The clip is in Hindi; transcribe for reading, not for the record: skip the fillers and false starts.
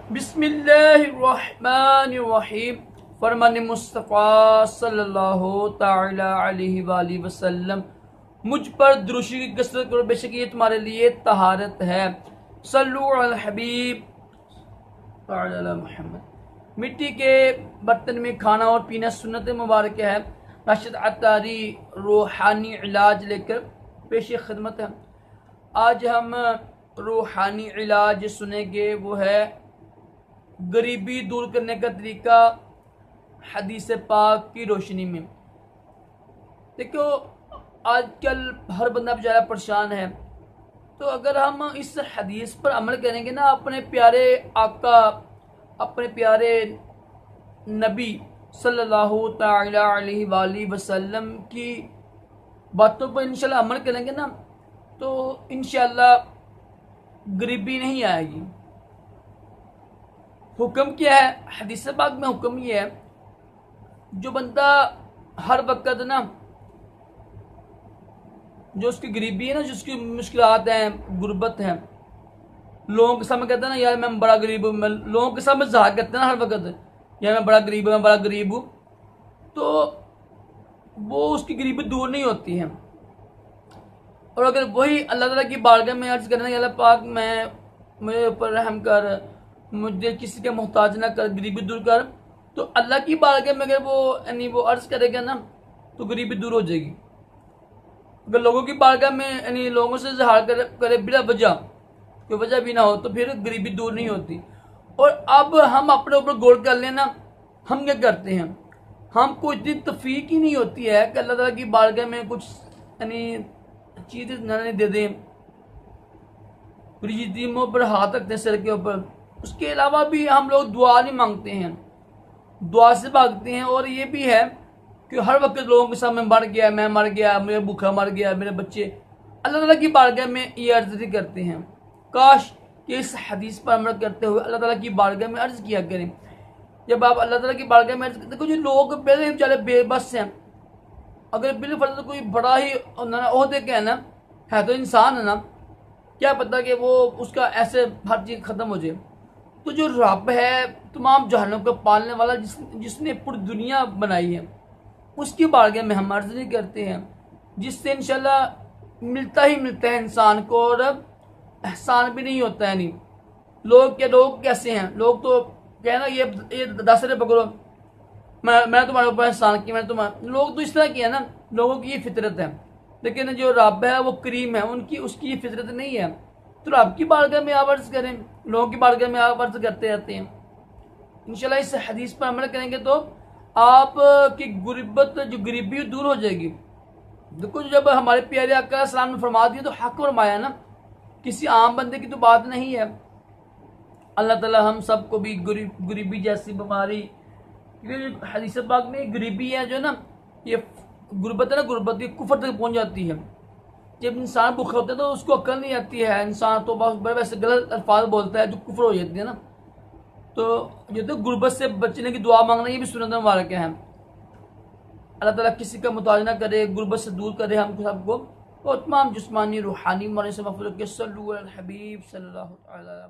बिस्मिल्लाहिर्रहमानिर्रहीम। फरमान मुस्तफ़ा सल्लल्लाहु ताला अलैहि वसल्लम, मुझ पर दुरूशी की कसरत करो, बेशक ये तुम्हारे लिए तहारत है। सल्लु अल हबीब अला मुहम्मद। मिट्टी के बर्तन में खाना और पीना सुन्नत मुबारक है। राशिद अत्तारी रूहानी इलाज लेकर पेश खिदमत है। आज हम रूहानी इलाज सुनेंगे, वो है गरीबी दूर करने का तरीका हदीस पाक की रोशनी में। देखो, आजकल हर बंदा बेचारा परेशान है, तो अगर हम इस हदीस पर अमल करेंगे ना, अपने प्यारे आका, अपने प्यारे नबी सल्लल्लाहु ताला अलैहि वसल्लम की बातों पर इंशाल्लाह अमल करेंगे ना, तो इंशाल्लाह गरीबी नहीं आएगी। हुक्म क्या है हदीस पाक में? हुक्म ये है, जो बंदा हर वक्त ना, जो उसकी गरीबी है ना, जो उसकी मुश्किलात हैं, गुर्बत है, लोगों के सामने कहता है ना, यार मैं बड़ा गरीब हूँ, लोगों के सामने ज़ाहिर करते हैं ना हर वक्त, यार मैं बड़ा गरीब हूँ, मैं बड़ा गरीब हूँ, तो वो उसकी गरीबी दूर नहीं होती है। और अगर वही अल्लाह ताला की बारगाह में अर्ज करना, अल्लाह पाक मैं मेरे ऊपर रहम कर, मुझे किसी के मोहताज ना कर, गरीबी दूर कर, तो अल्लाह की बारगाह में अगर वो यानी वो अर्ज करेगा ना, तो गरीबी दूर हो जाएगी। अगर लोगों की बारगाह में यानी लोगों से इज़हार करे बिना वजह, कोई वजह भी ना हो, तो फिर गरीबी दूर नहीं होती। और अब हम अपने ऊपर गौर कर लेना, हम क्या करते हैं, हमको इतनी तफीक ही नहीं होती है कि अल्लाह ताला की बारगाह में कुछ यानी चीज़ नहीं दे दें, रिजीमों पर हाथ रखते हैं सिर के ऊपर। उसके अलावा भी हम लोग दुआ नहीं मांगते हैं, दुआ से भागते हैं। और ये भी है कि हर वक्त लोगों के सामने मर गया, मैं मर गया, मेरे भूखा मर गया, मेरे बच्चे, अल्लाह ताला की बारगाह में ये अर्ज नहीं करते हैं। काश कि इस हदीस पर अमल करते हुए अल्लाह ताला की बारगाह में अर्ज किया करें। जब आप अल्लाह ताला की बारगाह में अर्ज करते, देखो जो लोग पहले बेचारे बेबस हैं, अगर बिलफर्ज कोई बड़ा ही ओहदे के है तो इंसान है ना, क्या पता कि वो उसका ऐसे हर चीज़ ख़त्म हो जाए। तो जो रब है, तमाम जहानों को पालने वाला, जिसने पूरी दुनिया बनाई है, उसकी बारगाह में हम अर्ज नहीं करते हैं, जिससे इंशाल्लाह मिलता ही मिलता है इंसान को, और एहसान भी नहीं होता है। नहीं लोग कैसे हैं, लोग तो कहना ये 10 रुपये पकड़ो, मैं तुम्हारे ऊपर एहसान किया, मैं तुम्हारा, लोग तो इस तरह की है ना, लोगों की ये फितरत है। लेकिन जो रब है वो करीम है, उसकी ये फितरत नहीं है। तो रब की बारगाह में आप अर्ज करें, लोगों की बारगाह में आप अर्ज करते रहते हैं। इंशाल्लाह इस हदीस पर अमल करेंगे तो आप की गुर्बत, जो गरीबी दूर हो जाएगी। देखो, जब हमारे प्यारे आका सलाम ने फरमा दिया तो हक फरमाया ना, किसी आम बंदे की तो बात नहीं है। अल्लाह ताला हम सबको भी गरीबी जैसी बीमारी, क्योंकि हदीस पाक में गरीबी है जो ना, ये गुर्बत है ना, गुर्बत ये कुफर तक पहुंच जाती है। जब इंसान भूखा होता है तो उसको अक्ल नहीं आती है, इंसान तो बहुत बड़े वैसे गलत अल्फाज बोलता है जो कुफर हो जाती है ना। तो ये तो गुर्बत से बचने की दुआ मांगना, ये भी सुन्नत मुबारक है। अल्लाह ताला किसी का मुताज ना करे, गुर्बत से दूर करे हम सबको, और तमाम जिस्मानी रूहानी मरीज़ से मफरूज़ के। सल्लल्लाहु अलैहि वसल्लम।